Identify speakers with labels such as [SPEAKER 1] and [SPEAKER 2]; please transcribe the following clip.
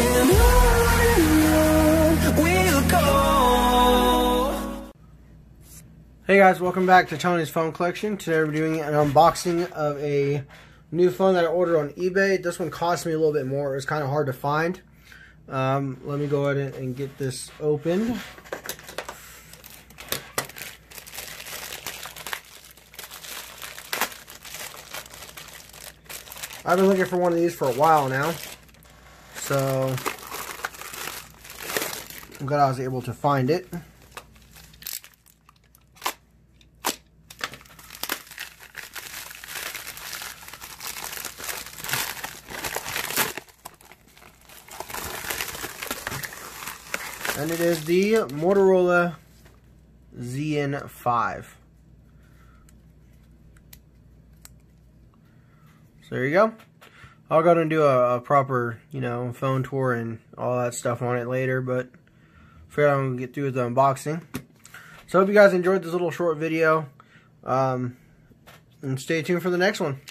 [SPEAKER 1] and on we'll go.
[SPEAKER 2] Hey guys, welcome back to Tony's Phone Collection. Today we're doing an unboxing of a new phone that I ordered on eBay. This one cost me a little bit more. It was kind of hard to find. Let me go ahead and get this opened. I've been looking for one of these for a while now, so I'm glad I was able to find it. And it is the Motorola ZN5. So there you go. I'll go ahead and do a proper, phone tour and all that stuff on it later, but figured I'm going to get through with the unboxing. So I hope you guys enjoyed this little short video, and stay tuned for the next one.